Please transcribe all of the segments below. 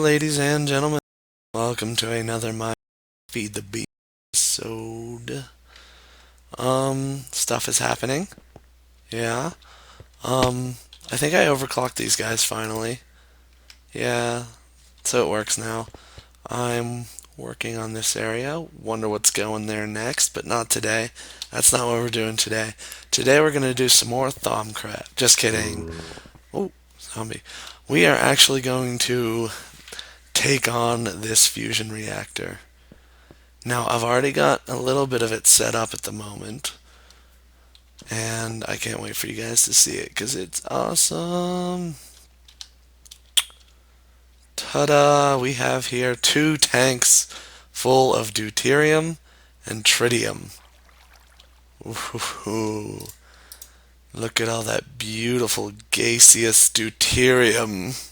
ladies and gentlemen. Welcome to another My Feed the Beast episode. Stuff is happening. Yeah. I think I overclocked these guys finally. Yeah, so it works now. I'm working on this area. Wonder what's going there next, but not today. That's not what we're doing today. Today we're gonna do some more Thaumcraft. Just kidding. Oh, zombie. We are actually going to take on this fusion reactor. Now, I've already got a little bit of it set up at the moment, and I can't wait for you guys to see it because it's awesome. Ta-da! We have here 2 tanks full of deuterium and tritium. Ooh, look at all that beautiful gaseous deuterium.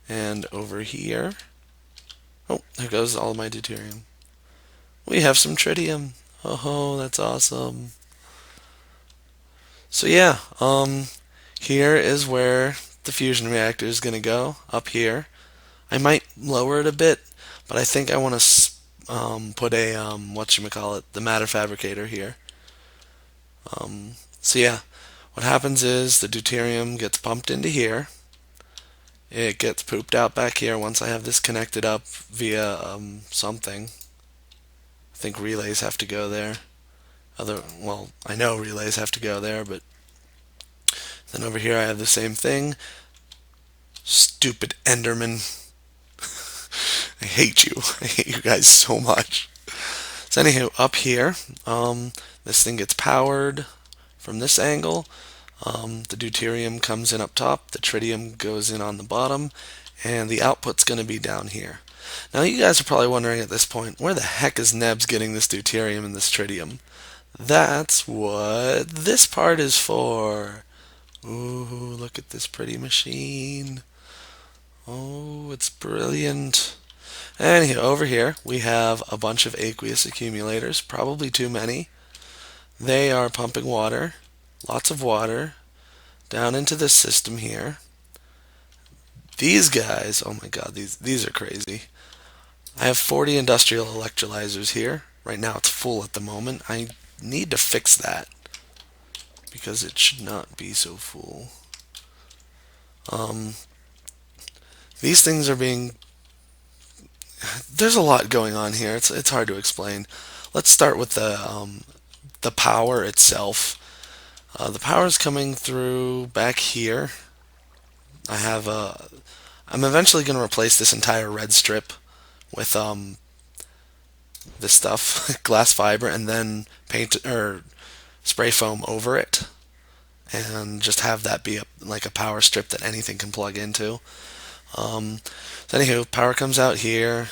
And over here, oh, there goes all my deuterium. We have some tritium. Oh, that's awesome. So yeah, here is where the fusion reactor is going to go, up here. I might lower it a bit, but I think I want to put a, whatchamacallit, the matter fabricator here. So yeah, what happens is the deuterium gets pumped into here. It gets pooped out back here once I have this connected up via something. I think relays have to go there. Well, I know relays have to go there, but then over here I have the same thing. Stupid Enderman. I hate you. I hate you guys so much. So anywho, up here, this thing gets powered from this angle. The deuterium comes in up top, the tritium goes in on the bottom, and the output's going to be down here. Now you guys are probably wondering at this point, where the heck is Nebs getting this deuterium and this tritium? That's what this part is for. Ooh, look at this pretty machine. Oh, it's brilliant. And over here, we have a bunch of aqueous accumulators, probably too many. They are pumping water, lots of water, down into this system here. These guys, oh my god, these are crazy. I have 40 industrial electrolyzers here. Right now it's full at the moment. I need to fix that because it should not be so full. These things are being... There's a lot going on here. It's hard to explain. Let's start with the power itself. The power is coming through back here. I'm eventually going to replace this entire red strip with this stuff, glass fiber, and then paint or spray foam over it, and just have that be like a power strip that anything can plug into. So anywho, power comes out here,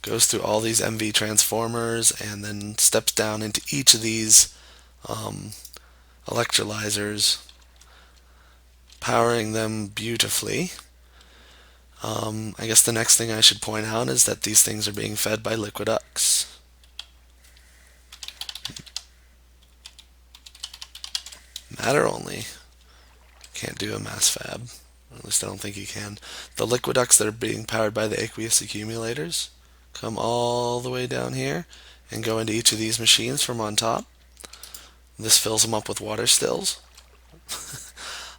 goes through all these MV transformers, and then steps down into each of these electrolyzers, powering them beautifully. I guess the next thing I should point out is that these things are being fed by liquiducts. Matter only. Can't do a mass fab. At least I don't think you can. The liquiducts that are being powered by the aqueous accumulators come all the way down here and go into each of these machines from on top. This fills them up with water stills.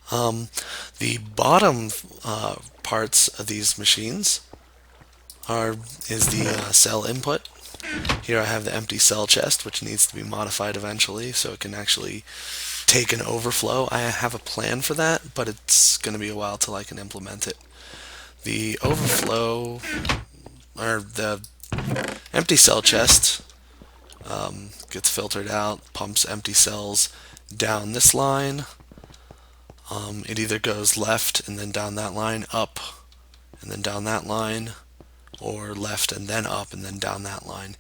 The bottom parts of these machines is the cell input. Here I have the empty cell chest, which needs to be modified eventually so it can actually take an overflow. I have a plan for that, but it's going to be a while till I can implement it. The overflow, or the empty cell chest, gets filtered out, pumps empty cells down this line. It either goes left and then down that line, up and then down that line, or left and then up and then down that line.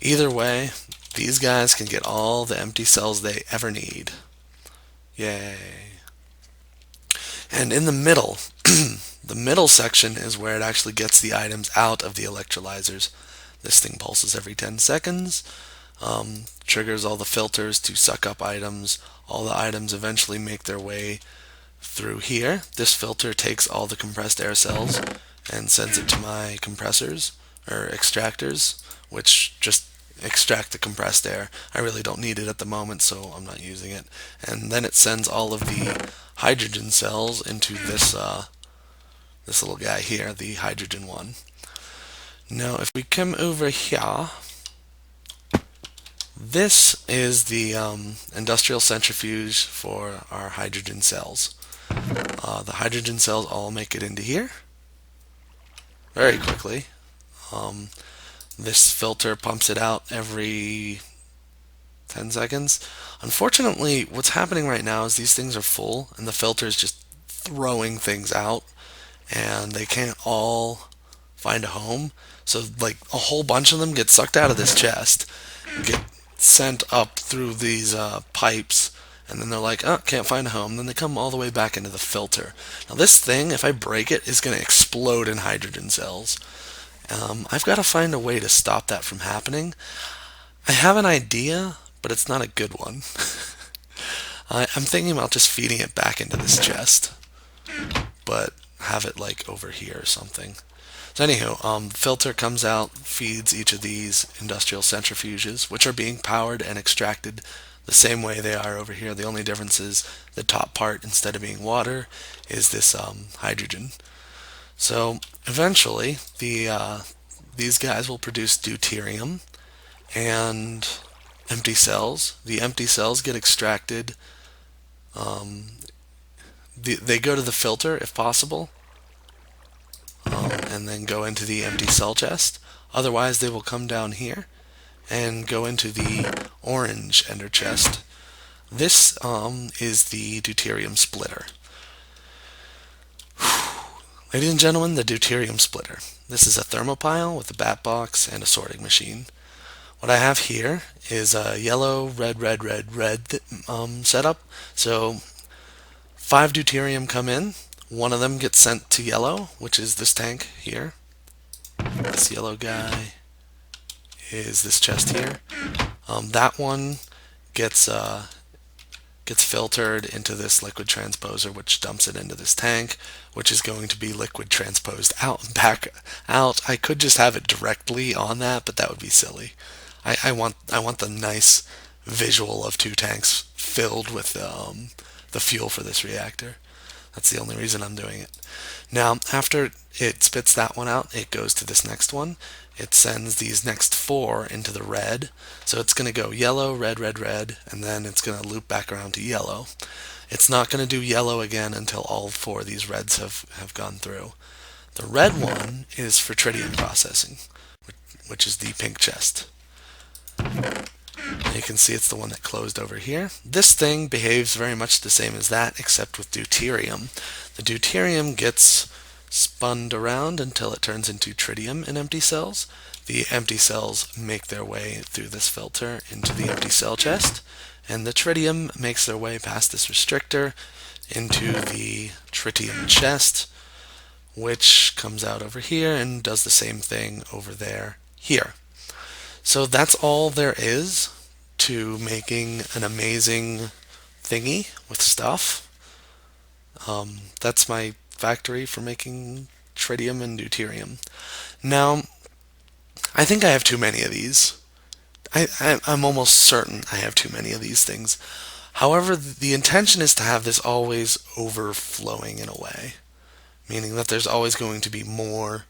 Either way, these guys can get all the empty cells they ever need. Yay. And in the middle, the middle section is where it actually gets the items out of the electrolyzers. This thing pulses every 10 seconds, triggers all the filters to suck up items. All the items eventually make their way through here. This filter takes all the compressed air cells and sends it to my compressors or extractors, which just extract the compressed air. I really don't need it at the moment, so I'm not using it. And then it sends all of the hydrogen cells into this little guy here, the hydrogen one. Now, if we come over here, this is the industrial centrifuge for our hydrogen cells. The hydrogen cells all make it into here very quickly. This filter pumps it out every 10 seconds. Unfortunately, what's happening right now is these things are full and the filter is just throwing things out and they can't all find a home. So like a whole bunch of them get sucked out of this chest, get sent up through these pipes, and then they're like, oh, can't find a home. Then they come all the way back into the filter. Now this thing, if I break it, is going to explode in hydrogen cells. I've got to find a way to stop that from happening. I have an idea, but it's not a good one. I'm thinking about just feeding it back into this chest, but have it like over here or something. So anywho, filter comes out, feeds each of these industrial centrifuges, which are being powered and extracted the same way they are over here. The only difference is the top part, instead of being water, is this hydrogen. So eventually, these guys will produce deuterium and empty cells. The empty cells get extracted. They go to the filter if possible, and then go into the empty cell chest. Otherwise, they will come down here and go into the orange ender chest. This is the deuterium splitter. Ladies and gentlemen, the deuterium splitter. This is a thermopile with a bat box and a sorting machine. What I have here is a yellow, red, red, red, red setup. So 5 deuterium come in. One of them gets sent to yellow, which is this tank here. This yellow guy is this chest here. That one gets filtered into this liquid transposer, which dumps it into this tank, which is going to be liquid transposed back out. I could just have it directly on that, but that would be silly. I want the nice visual of 2 tanks filled with the fuel for this reactor. That's the only reason I'm doing it. Now, after it spits that one out, it goes to this next one. It sends these next 4 into the red. So it's going to go yellow, red, red, red, and then it's going to loop back around to yellow. It's not going to do yellow again until all 4 of these reds have gone through. The red one is for tritium processing, which is the pink chest. You can see it's the one that closed over here. This thing behaves very much the same as that, except with deuterium. The deuterium gets spun around until it turns into tritium in empty cells. The empty cells make their way through this filter into the empty cell chest, and the tritium makes their way past this restrictor into the tritium chest, which comes out over here and does the same thing over there here. So that's all there is to making an amazing thingy with stuff. That's my factory for making tritium and deuterium. Now, I think I have too many of these. I'm almost certain I have too many of these things. However, the intention is to have this always overflowing in a way, meaning that there's always going to be more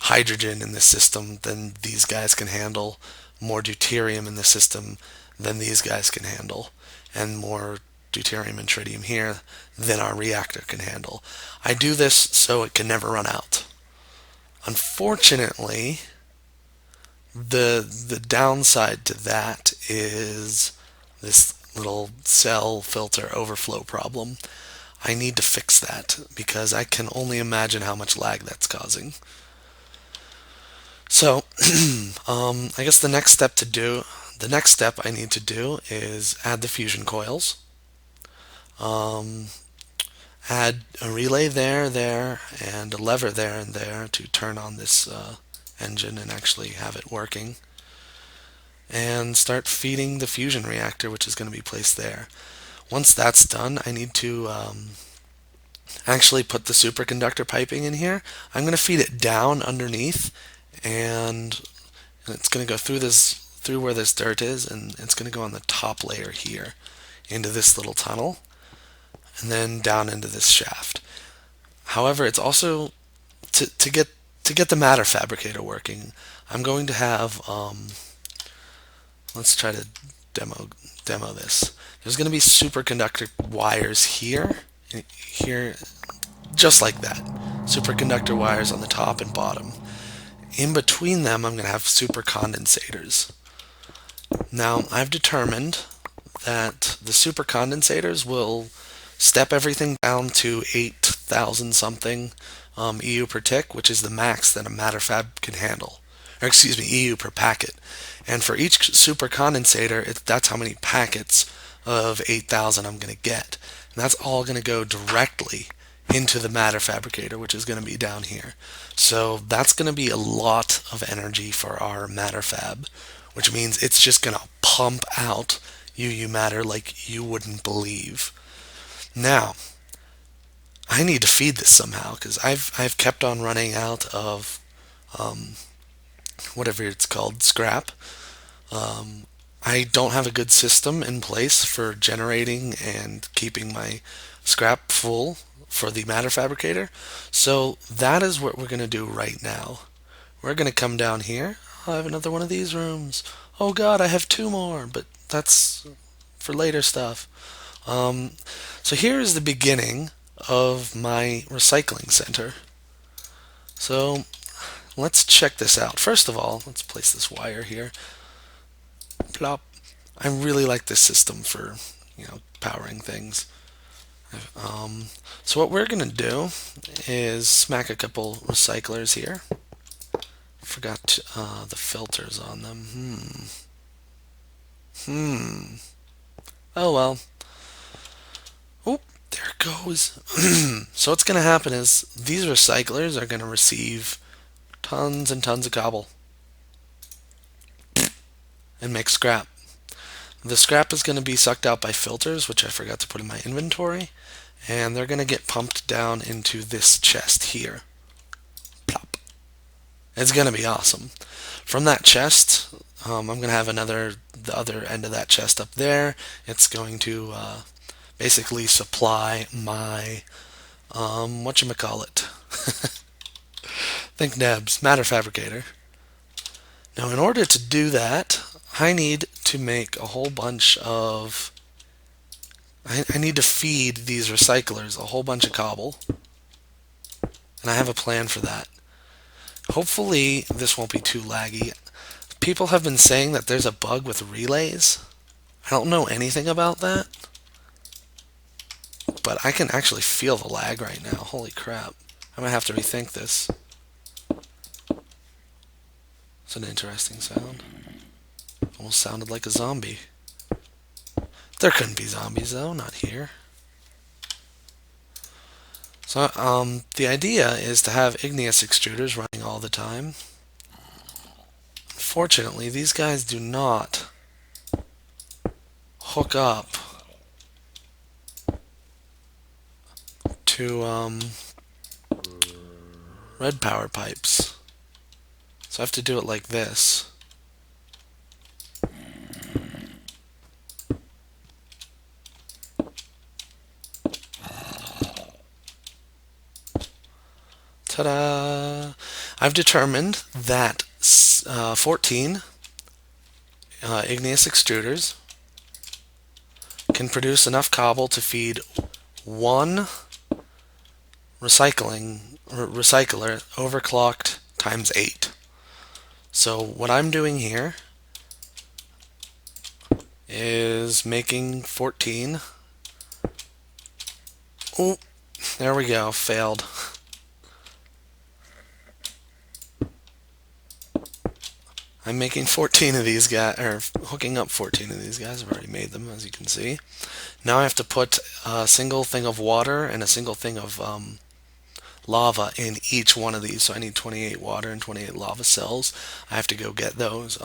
hydrogen in the system than these guys can handle, more deuterium in the system than these guys can handle, and more deuterium and tritium here than our reactor can handle. I do this so it can never run out. Unfortunately, the downside to that is this little cell filter overflow problem. I need to fix that because I can only imagine how much lag that's causing. So, I guess the next step I need to do is add the fusion coils. Add a relay there, and a lever there and there to turn on this engine and actually have it working. And start feeding the fusion reactor, which is going to be placed there. Once that's done, I need to actually put the superconductor piping in here, I'm going to feed it down underneath, and it's going to go through where this dirt is, and it's going to go on the top layer here into this little tunnel, and then down into this shaft. However, it's also to get the matter fabricator working. I'm going to have let's try to demo this. There's going to be superconductor wires here, just like that. Superconductor wires on the top and bottom. In between them, I'm going to have supercondensators. Now, I've determined that the supercondensators will step everything down to 8,000 something EU per tick, which is the max that a matter fab can handle. Or excuse me, EU per packet. And for each supercondensator, that's how many packets of 8,000 I'm going to get. And that's all going to go directly into the matter fabricator, which is going to be down here. So that's going to be a lot of energy for our matter fab, which means it's just going to pump out UU matter like you wouldn't believe. Now, I need to feed this somehow because I've kept on running out of whatever it's called, scrap. I don't have a good system in place for generating and keeping my scrap full for the matter fabricator. So that is what we're going to do right now. We're going to come down here. I have another one of these rooms. Oh god, I have two more, but that's for later stuff. So here is the beginning of my recycling center. So let's check this out. First of all, let's place this wire here. Plop. I really like this system for, powering things. So what we're going to do is smack a couple recyclers here. Forgot the filters on them. Oh well. Oh, there it goes. So what's going to happen is these recyclers are going to receive tons and tons of cobble and make scrap. The scrap is going to be sucked out by filters, which I forgot to put in my inventory, and they're going to get pumped down into this chest here. Plop. It's going to be awesome. From that chest, I'm going to have the other end of that chest up there. It's going to basically supply my, whatchamacallit. Think Nebs, matter fabricator. Now, in order to do that, I need to make a whole bunch of... I need to feed these recyclers a whole bunch of cobble. And I have a plan for that. Hopefully, this won't be too laggy. People have been saying that there's a bug with relays. I don't know anything about that. But I can actually feel the lag right now. Holy crap. I might have to rethink this. It's an interesting sound. Almost sounded like a zombie. There couldn't be zombies though, not here. So the idea is to have igneous extruders running all the time. Unfortunately, these guys do not hook up to red power pipes. So I have to do it like this. Ta-da! I've determined that 14 igneous extruders can produce enough cobble to feed one recycler overclocked times 8. So what I'm doing here is making 14. Oh, there we go, failed. I'm making 14 of these guys, or hooking up 14 of these guys. I've already made them, as you can see. Now I have to put a single thing of water and a single thing of lava in each one of these. So I need 28 water and 28 lava cells. I have to go get those.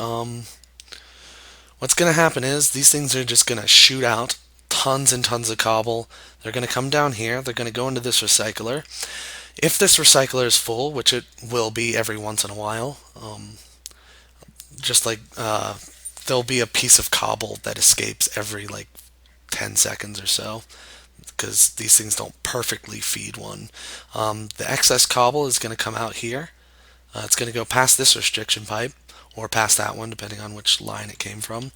What's going to happen is these things are just going to shoot out tons and tons of cobble. They're going to come down here. They're going to go into this recycler. If this recycler is full, which it will be every once in a while, just like there'll be a piece of cobble that escapes every like 10 seconds or so, because these things don't perfectly feed one. The excess cobble is going to come out here. It's going to go past this restriction pipe, or past that one, depending on which line it came from.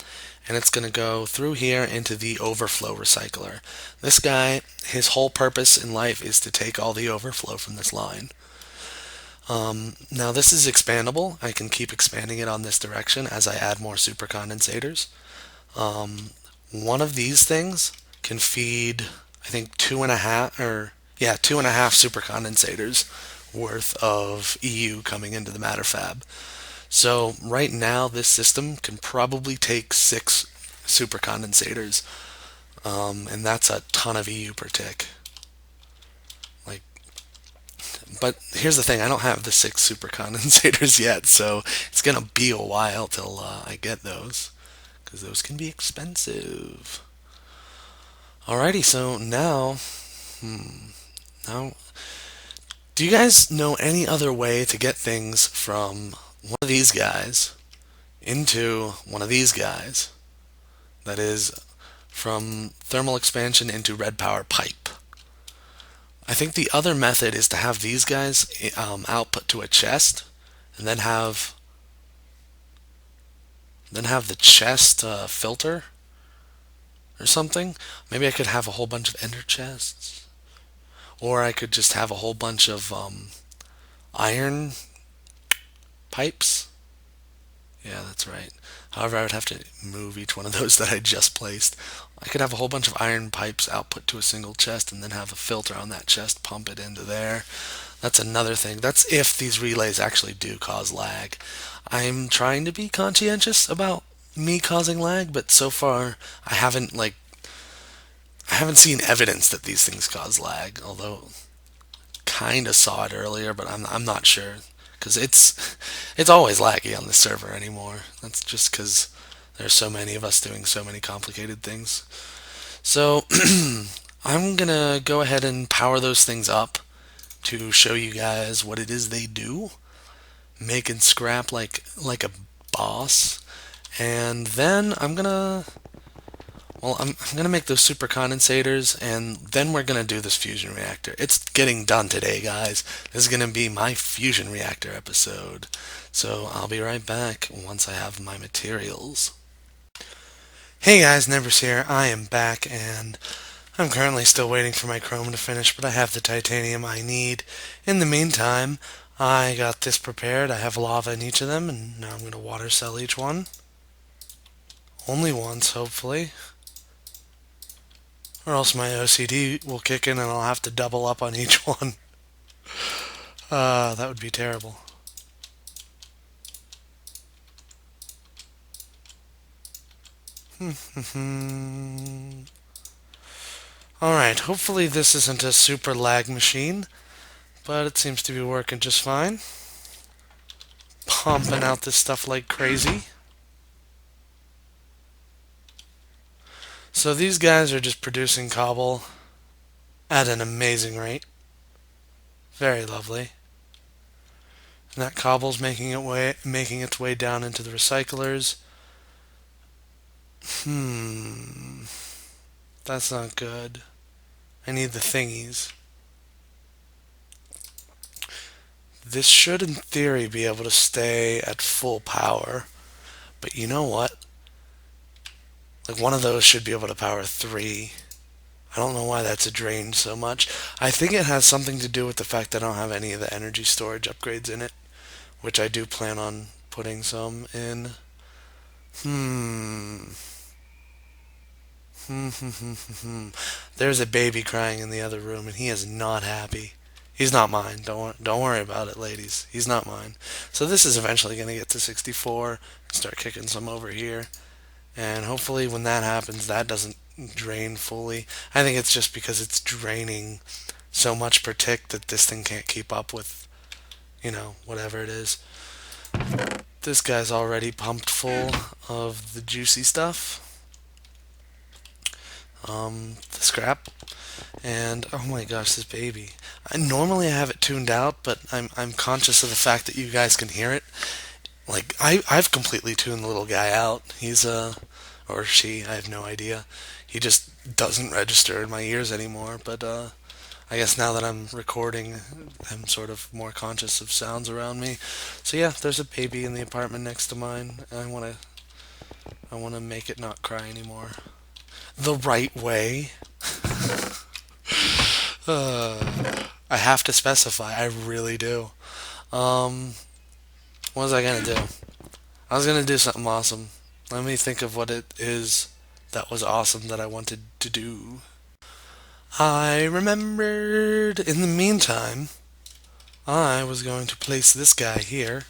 And it's going to go through here into the overflow recycler. This guy, his whole purpose in life is to take all the overflow from this line. Now this is expandable. I can keep expanding it on this direction as I add more supercondensators. One of these things can feed, I think, 2.5 supercondensators worth of EU coming into the matter fab. So right now this system can probably take 6 supercondensators, and that's a ton of EU per tick. Like, but here's the thing: I don't have the 6 supercondensators yet, so it's gonna be a while till I get those, because those can be expensive. Alrighty, so now, do you guys know any other way to get things from one of these guys into one of these guys? That is, from thermal expansion into red power pipe. I think the other method is to have these guys output to a chest, and then have the chest filter or something. Maybe I could have a whole bunch of ender chests, or I could just have a whole bunch of iron pipes. Yeah, that's right. However, I would have to move each one of those that I just placed. I could have a whole bunch of iron pipes output to a single chest, and then have a filter on that chest, pump it into there. That's another thing. That's if these relays actually do cause lag. I'm trying to be conscientious about me causing lag, but so far I haven't seen evidence that these things cause lag. Although kind of saw it earlier, but I'm not sure, because it's always laggy on the server anymore. That's just because there's so many of us doing so many complicated things. So I'm gonna go ahead and power those things up to show you guys what it is they do, making scrap like a boss. And then I'm gonna make those super condensators, and then we're gonna do this fusion reactor. It's getting done today, guys. This is gonna be my fusion reactor episode. So I'll be right back once I have my materials. Hey guys, Nebris here. I am back, and I'm currently still waiting for my chrome to finish, but I have the titanium I need. In the meantime, I got this prepared. I have lava in each of them, and now I'm going to water cell each one. Only once, hopefully. Or else my OCD will kick in and I'll have to double up on each one. That would be terrible. Alright, hopefully this isn't a super lag machine, but it seems to be working just fine. Pumping out this stuff like crazy. So these guys are just producing cobble at an amazing rate. Very lovely. And that cobble's making its way down into the recyclers. That's not good. I need the thingies. This should, in theory, be able to stay at full power. But you know what? Like, one of those should be able to power 3. I don't know why that's a drain so much. I think it has something to do with the fact that I don't have any of the energy storage upgrades in it, which I do plan on putting some in. There's a baby crying in the other room, and he is not happy. He's not mine. Don't worry about it, ladies. He's not mine. So this is eventually going to get to 64 and start kicking some over here. And hopefully when that happens, that doesn't drain fully. I think it's just because it's draining so much per tick that this thing can't keep up with, whatever it is. This guy's already pumped full of the juicy stuff. the scrap. And oh my gosh, this baby. Normally I have it tuned out, but I'm conscious of the fact that you guys can hear it. Like I've completely tuned the little guy out. He's or she, I have no idea. He just doesn't register in my ears anymore, but I guess now that I'm recording, I'm sort of more conscious of sounds around me. So yeah, there's a baby in the apartment next to mine. I want to make it not cry anymore. The right way. I have to specify. I really do. Um, what was I gonna do? I was gonna do something awesome. Let me think of what it is that was awesome that I wanted to do. I remembered. In the meantime, I was going to place this guy here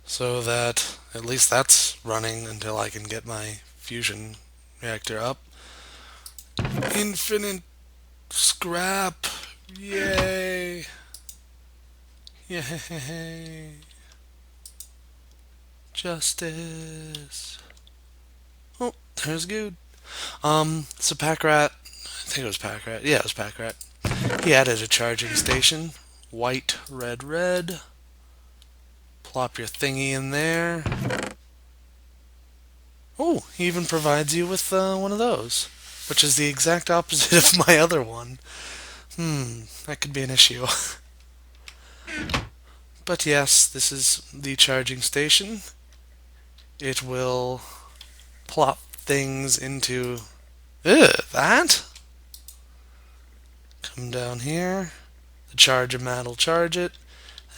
so that at least that's running until I can get my fusion reactor up. Infinite scrap. Yay. Yay. Justice. Oh, there's good. So Packrat, I think it was Packrat. Yeah, it was Packrat. He added a charging station. White, red, red. Plop your thingy in there. Oh, he even provides you with one of those, which is the exact opposite of my other one. That could be an issue. But yes, this is the charging station. It will plop things into... Ugh, that? Come down here. The charge-o-mat will charge it,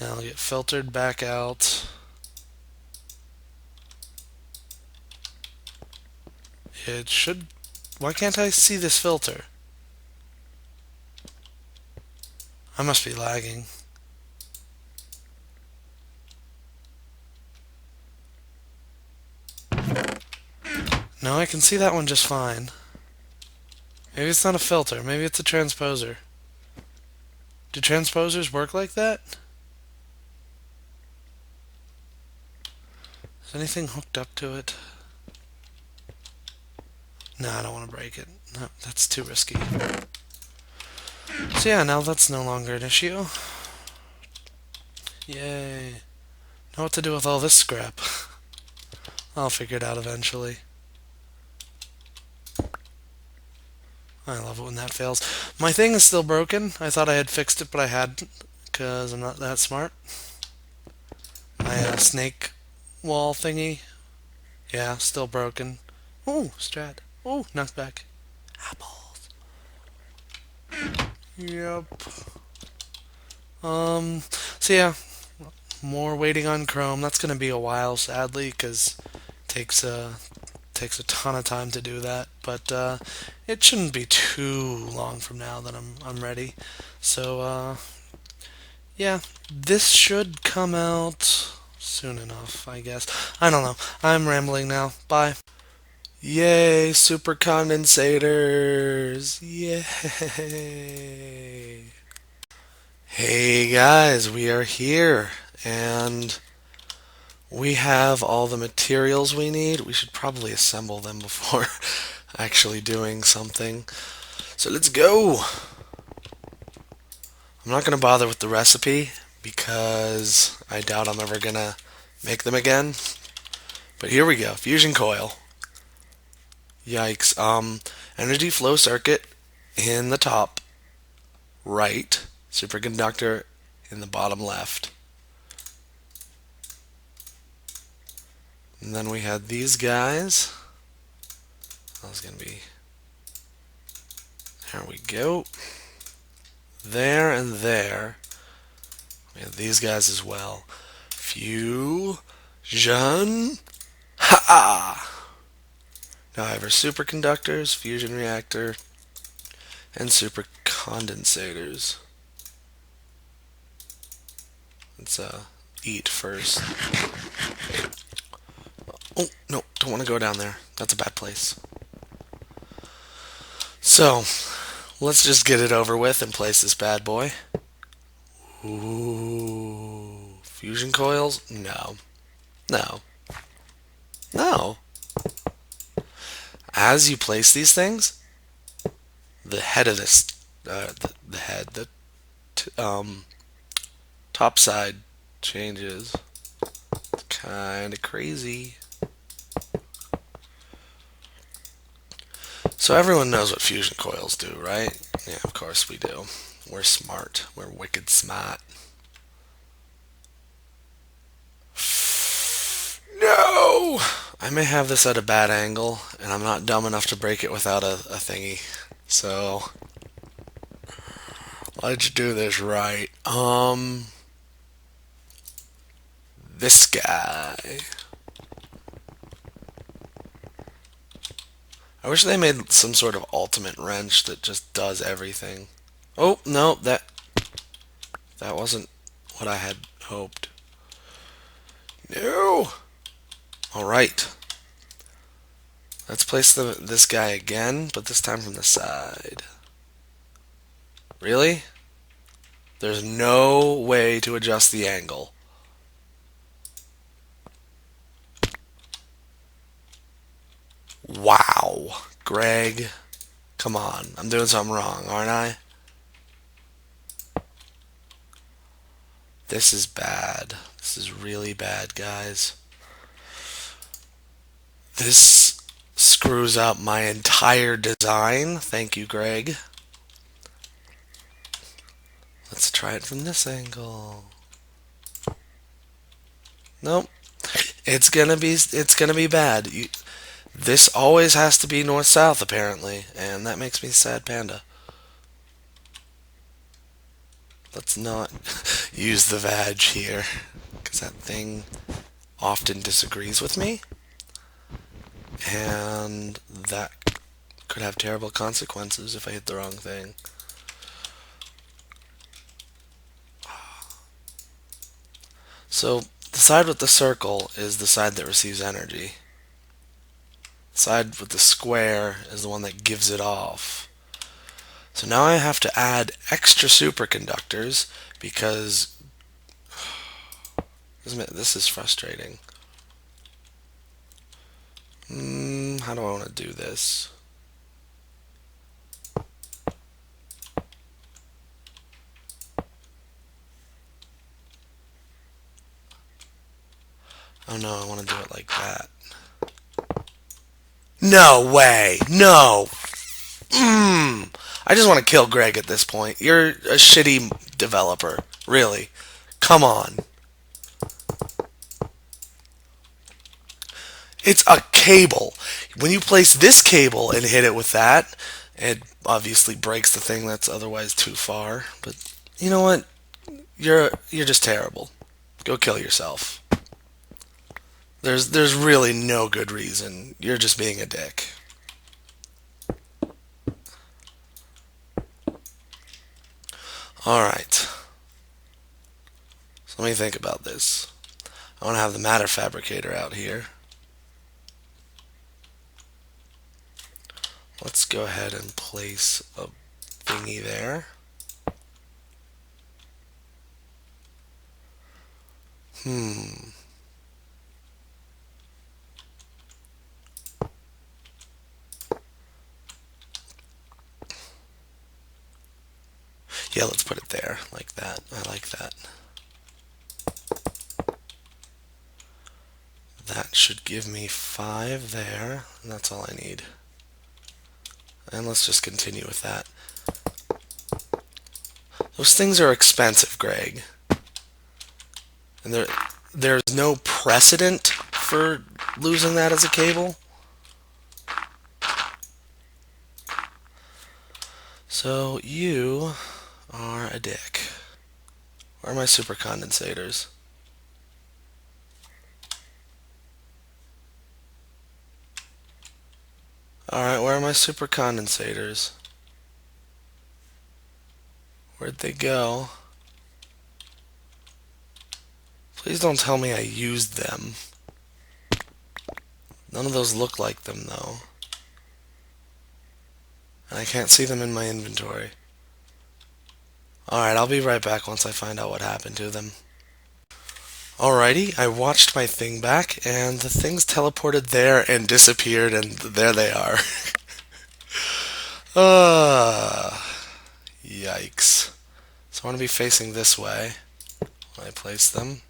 and it'll get filtered back out. It should... Why can't I see this filter? I must be lagging. No, I can see that one just fine. Maybe it's not a filter. Maybe it's a transposer. Do transposers work like that? Is anything hooked up to it? No, I don't want to break it. No, that's too risky. So yeah, now that's no longer an issue. Yay. Know what to do with all this scrap. I'll figure it out eventually. I love it when that fails. My thing is still broken. I thought I had fixed it, but I hadn't, because I'm not that smart. My snake wall thingy. Yeah, still broken. Ooh, strat. Ooh, knockback. Apples. Yep. So yeah, more waiting on Chrome. That's gonna be a while, sadly, because it takes a ton of time to do that. But it shouldn't be too long from now that I'm ready. So yeah, this should come out soon enough, I guess. I don't know. I'm rambling now. Bye. Yay, super condensators! Yay! Hey guys, we are here, and we have all the materials we need. We should probably assemble them before actually doing something. So let's go! I'm not going to bother with the recipe because I doubt I'm ever going to make them again. But here we go. Fusion coil. Yikes. Energy flow circuit in the top right. Superconductor in the bottom left. And then we had these guys. That was going to be... There we go. There and there. We have these guys as well. Fusion. Ha-ha! Now I have our superconductors, fusion reactor, and supercondensators. Let's eat first. Oh, no, don't want to go down there. That's a bad place. So, let's just get it over with and place this bad boy. Ooh, fusion coils? No. No. No. as you place these things, the head of this, the top side changes. It's kind of crazy. So everyone knows what fusion coils do, right? Yeah, of course we do. We're smart. We're wicked smart. No! I may have this at a bad angle, and I'm not dumb enough to break it without a thingy. So, let's do this right. This guy. I wish they made some sort of ultimate wrench that just does everything. Oh, no, that wasn't what I had hoped. No! Alright. Let's place this guy again, but this time from the side. Really? There's no way to adjust the angle. Wow. Greg, come on. I'm doing something wrong, aren't I? This is bad. This is really bad, guys. This screws up my entire design. Thank you, Greg. Let's try it from this angle. Nope. It's gonna be bad. This always has to be north-south, apparently, and that makes me sad, panda. Let's not use the vag here, because that thing often disagrees with me, and that could have terrible consequences if I hit the wrong thing. So, the side with the circle is the side that receives energy. The side with the square is the one that gives it off. So now I have to add extra superconductors because this is frustrating. How do I want to do this? Oh no, I want to do it like that. No way! No! I just want to kill Greg at this point. You're a shitty developer. Really. Come on. It's a cable. When you place this cable and hit it with that, it obviously breaks the thing that's otherwise too far. But you know what? You're just terrible. Go kill yourself. There's really no good reason. You're just being a dick. Alright. So let me think about this. I want to have the matter fabricator out here. Let's go ahead and place a thingy there. Yeah, let's put it there, like that. I like that. That should give me 5 there, and that's all I need. And let's just continue with that. Those things are expensive, Greg. And there's no precedent for losing that as a cable. So you are a dick. Where are my super condensators? Alright, where are my super condensators? Where'd they go? Please don't tell me I used them. None of those look like them, though. And I can't see them in my inventory. Alright, I'll be right back once I find out what happened to them. Alrighty, I watched my thing back, and the things teleported there and disappeared, and there they are. uh, Yikes. So I want to be facing this way when I place them.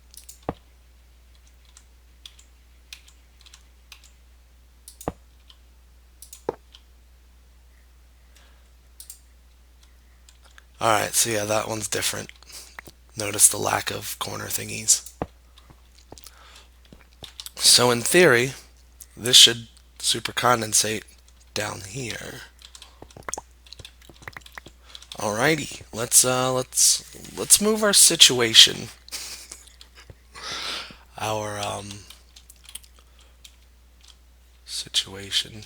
Alright, so yeah, that one's different. Notice the lack of corner thingies. So in theory, this should supercondensate down here. Alrighty, let's move our situation. Our situation.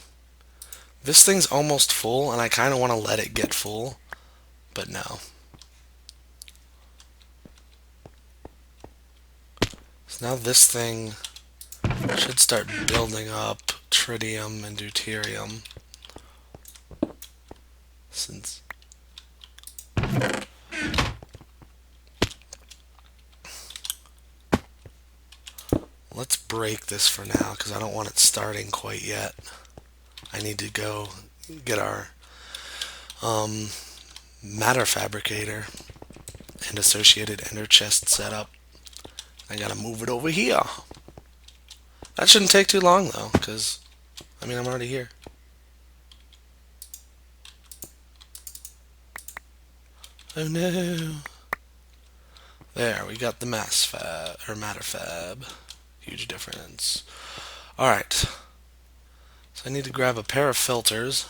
This thing's almost full, and I kind of want to let it get full, but no. So now this thing should start building up tritium and deuterium. Since let's break this for now, because I don't want it starting quite yet. I need to go get our matter fabricator and associated ender chest set up. I gotta move it over here. That shouldn't take too long though, because I'm already here. Oh no. There, we got the mass fab, or matter fab. Huge difference. Alright. So I need to grab a pair of filters.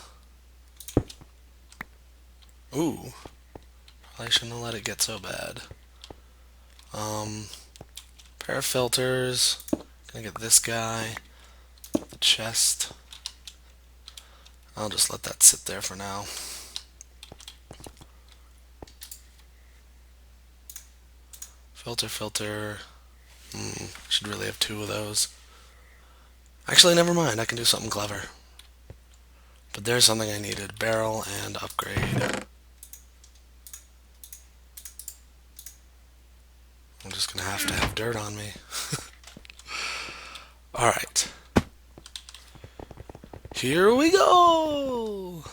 Ooh. Probably shouldn't have let it get so bad. Pair of filters. Gonna get this guy. The chest. I'll just let that sit there for now. Filter. Should really have two of those. Actually, never mind. I can do something clever. But there's something I needed. Barrel and upgrade. I'm just gonna have to have dirt on me. Alright. Here we go!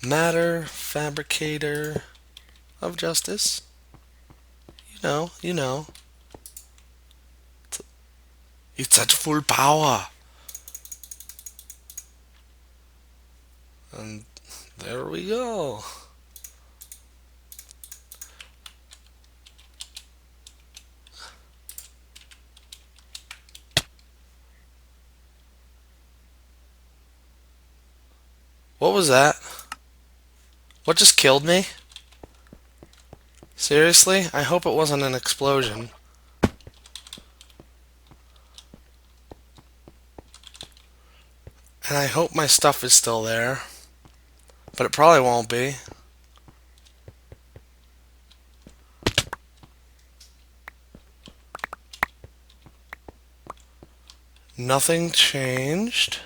Matter fabricator of justice. You know. It's at full power. And there we go. What was that? What just killed me? Seriously? I hope it wasn't an explosion. And I hope my stuff is still there. But it probably won't be. Nothing changed.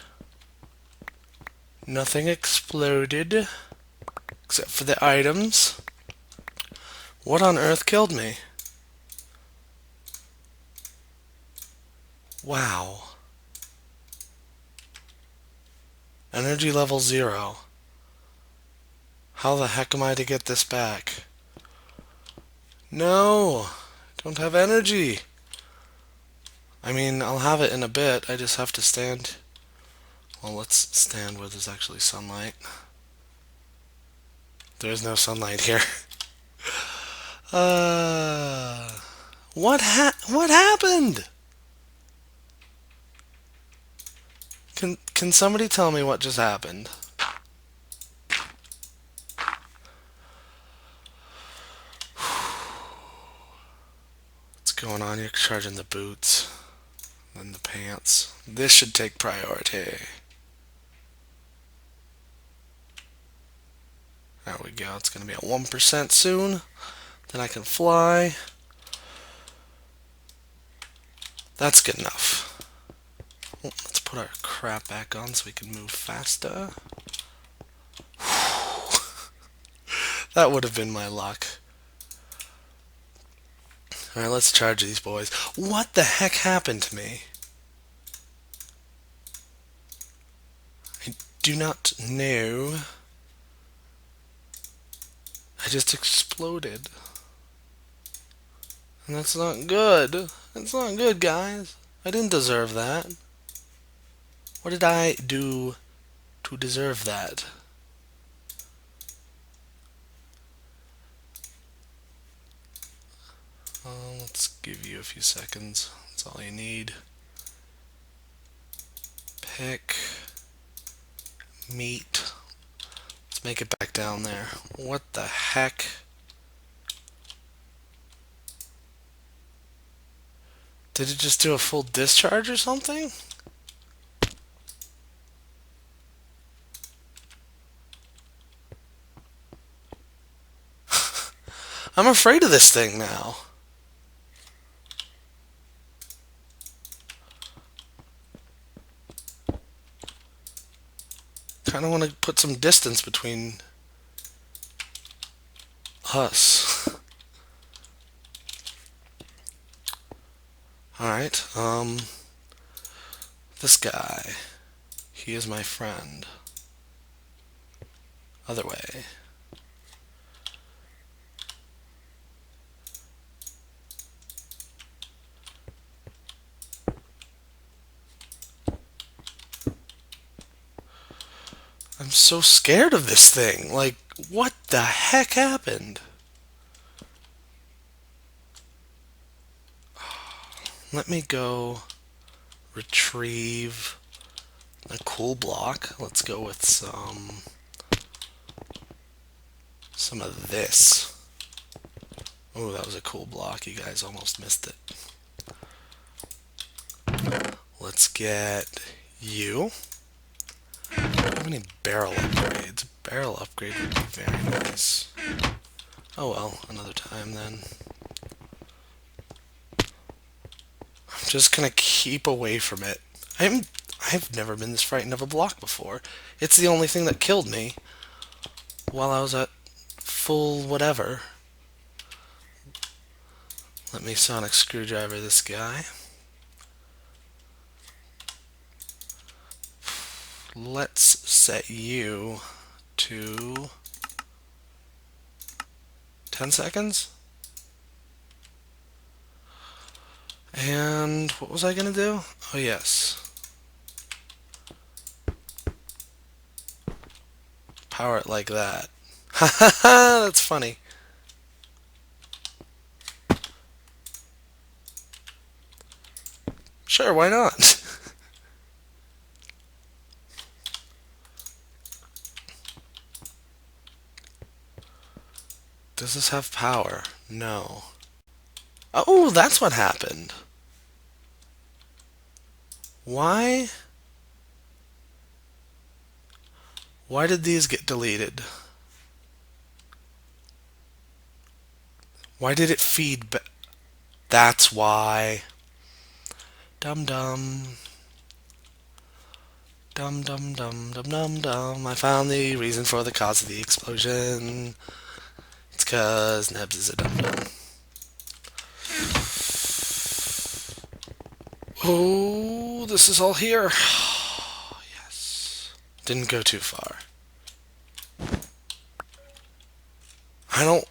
Nothing exploded. Except for the items. What on earth killed me? Wow. Energy level 0. How the heck am I to get this back? No! Don't have energy! I'll have it in a bit. I just have to stand. Well, let's stand where there's actually sunlight. There's no sunlight here. What happened? Can somebody tell me what just happened? What's going on? You're charging the boots. Then the pants. This should take priority. There we go. It's going to be at 1% soon. Then I can fly. That's good enough. Let's put our crap back on so we can move faster. That would have been my luck. Alright, let's charge these boys. What the heck happened to me? I do not know. I just exploded. And that's not good. That's not good, guys. I didn't deserve that. What did I do to deserve that? Let's give you a few seconds. That's all you need. Pick. Meat. Let's make it back down there. What the heck? Did it just do a full discharge or something? I'm afraid of this thing now. Kind of want to put some distance between us. Alright, this guy. He is my friend. Other way. I'm so scared of this thing. Like, what the heck happened? Let me go retrieve a cool block. Let's go with some of this. Oh, that was a cool block. You guys almost missed it. Let's get you. Do you have any barrel upgrades? Barrel upgrade would be very nice. Oh well, another time then. I'm just gonna keep away from it. I've never been this frightened of a block before. It's the only thing that killed me while I was at full whatever. Let me sonic screwdriver this guy. Let's set you to 10 seconds. And what was I gonna do? Oh yes. Power it like that. Ha ha ha! That's funny. Sure, why not? Does this have power? No. Oh, that's what happened. Why? Why did these get deleted? Why did it feed back? That's why. Dum dum. Dum dum dum dum dum dum. I found the reason for the cause of the explosion. It's because Nebs is a dum dum. Oh, this is all here. Yes. Didn't go too far. I don't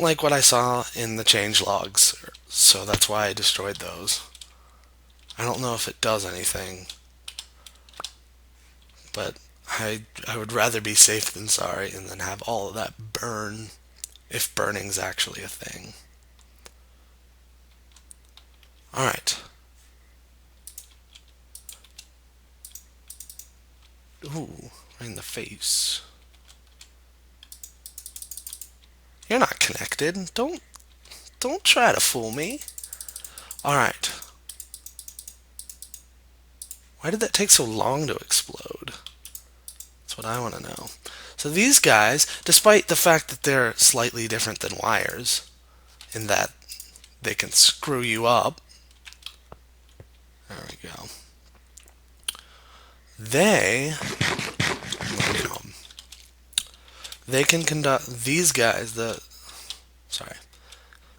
like what I saw in the change logs, so that's why I destroyed those. I don't know if it does anything, but I would rather be safe than sorry and then have all of that burn, if burning's actually a thing. Alright. Ooh, right in the face. You're not connected. Don't try to fool me. Alright. Why did that take so long to explode? That's what I want to know. So these guys, despite the fact that they're slightly different than wires, in that they can screw you up. There we go. They can conduct these guys,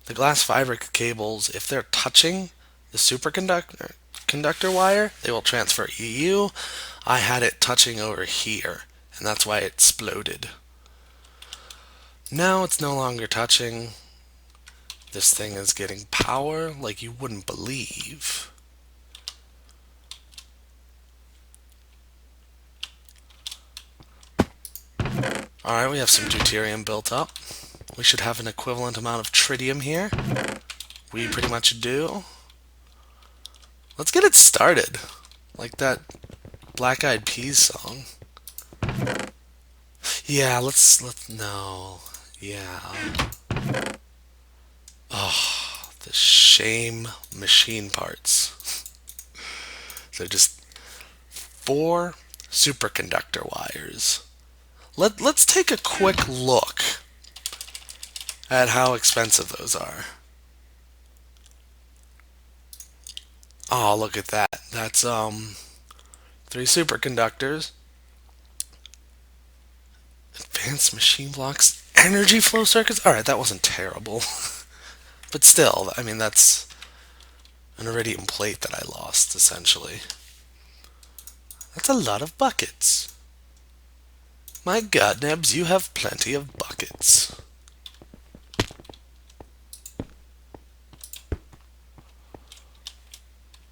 the glass fiber cables, if they're touching the conductor wire, they will transfer EU. I had it touching over here, and that's why it exploded. Now it's no longer touching. This thing is getting power like you wouldn't believe. Alright, we have some deuterium built up. We should have an equivalent amount of tritium here. We pretty much do. Let's get it started. Like that Black Eyed Peas song. Yeah, no. Yeah. Oh, the shame machine parts. So just 4 superconductor wires. Let's take a quick look at how expensive those are. Oh, look at that. That's 3 superconductors. Advanced machine blocks, energy flow circuits. Alright, that wasn't terrible. But still, I mean, that's an iridium plate that I lost, essentially. That's a lot of buckets. My god, Nebs, you have plenty of buckets.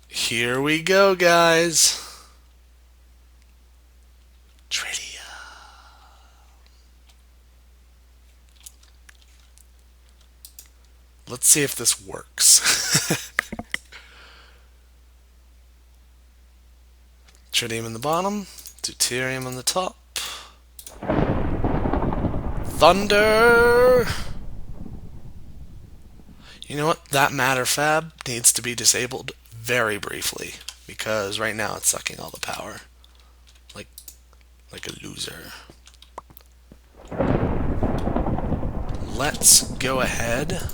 Here we go, guys. Trivia. Let's see if this works. Tritium in the bottom, deuterium on the top. Thunder! You know what? That matter fab needs to be disabled very briefly, because right now it's sucking all the power. Like a loser. Let's go ahead.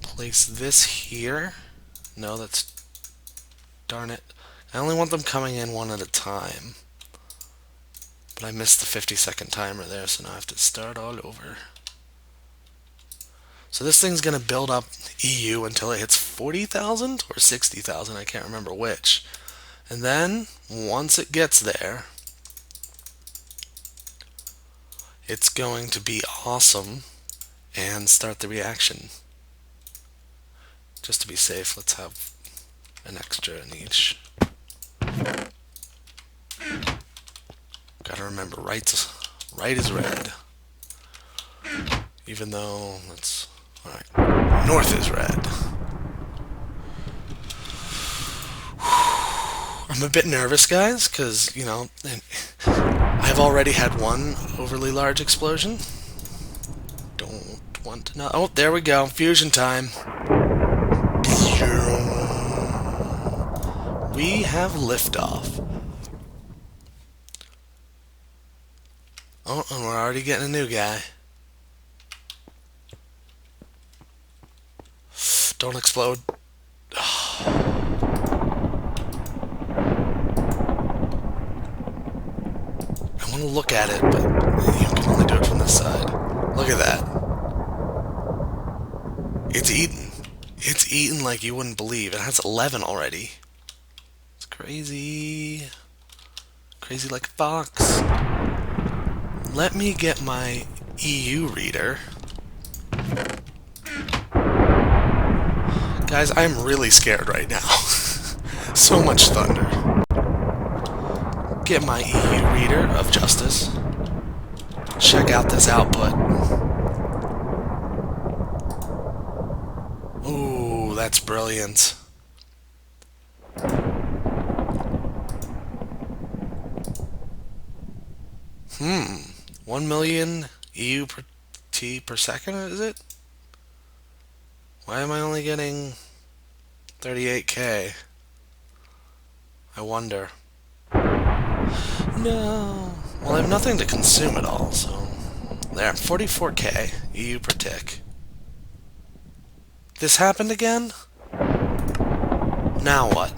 Place this here. No, that's... Darn it. I only want them coming in one at a time. But I missed the 50-second timer there, so now I have to start all over. So this thing's going to build up EU until it hits 40,000 or 60,000, I can't remember which. And then, once it gets there, it's going to be awesome and start the reaction. Just to be safe, let's have an extra in each. Gotta remember, right is red. Even though it's... Alright. North is red. I'm a bit nervous, guys, because, you know, I've already had one overly large explosion. Don't want to know. Oh, there we go. Fusion time. We have liftoff. Oh, and we're already getting a new guy. Don't explode. I want to look at it, but you can only do it from this side. Look at that. It's eaten. It's eaten like you wouldn't believe. It has 11 already. It's crazy. Crazy like a fox. Let me get my EU reader. Guys, I'm really scared right now. So much thunder. Get my EU reader of justice. Check out this output. Ooh, that's brilliant. Hmm. 1 million EU per T per second, is it? Why am I only getting 38K? I wonder. No. Well, I have nothing to consume at all, so... There, 44K EU per tick. This happened again? Now what?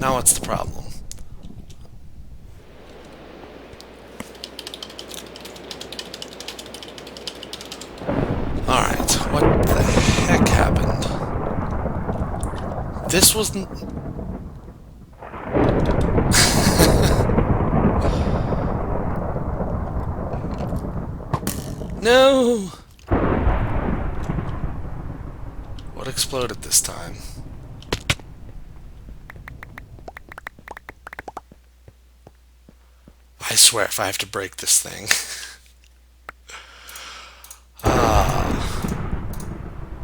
Now what's the problem? Alright, what the heck This was... No! What exploded this time? I swear if I have to break this thing.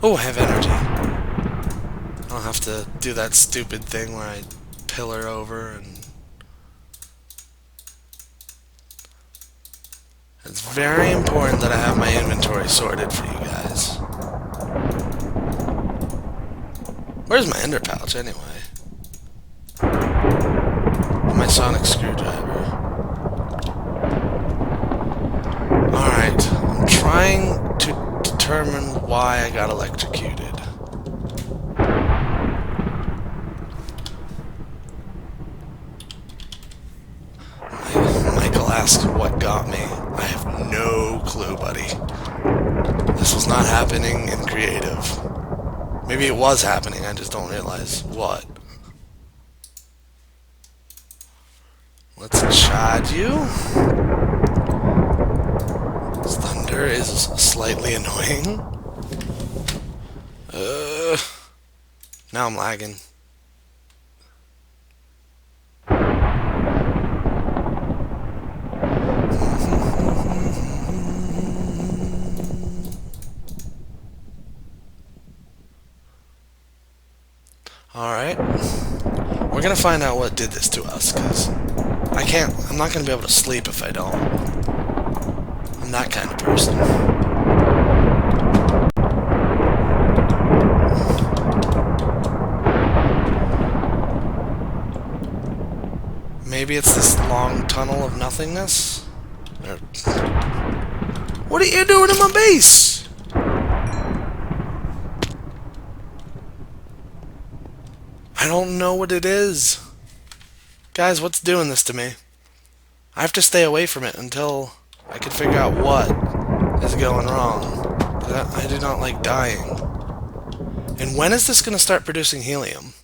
Oh, I have energy. I don't have to do that stupid thing where I pillar over and... It's very important that I have my inventory sorted for you guys. Where's my ender pouch anyway? My sonic screwdriver. Alright, I'm trying to determine why I got electrocuted. Michael asked what got me. I have no clue, buddy. This was not happening in creative. Maybe it was happening, I just don't realize what. Let's charge you. This thunder is slightly annoying. Now I'm lagging. Alright. We're gonna find out what did this to us, because I'm not gonna be able to sleep if I don't. I'm that kind of person. Maybe it's this long tunnel of nothingness? What are you doing in my base? I don't know what it is. Guys, what's doing this to me? I have to stay away from it until I can figure out what is going wrong. I do not like dying. And when is this going to start producing helium?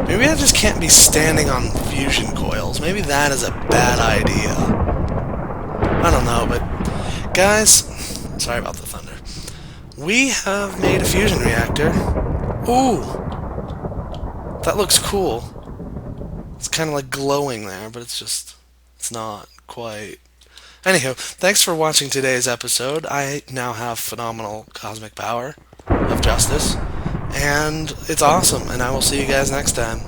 Maybe I just can't be standing on fusion coils. Maybe that is a bad idea. I don't know, but guys, sorry about the thunder. We have made a fusion reactor. Ooh! That looks cool. It's kind of like glowing there, but it's not quite. Anywho, thanks for watching today's episode. I now have phenomenal cosmic power of justice, and it's awesome, and I will see you guys next time.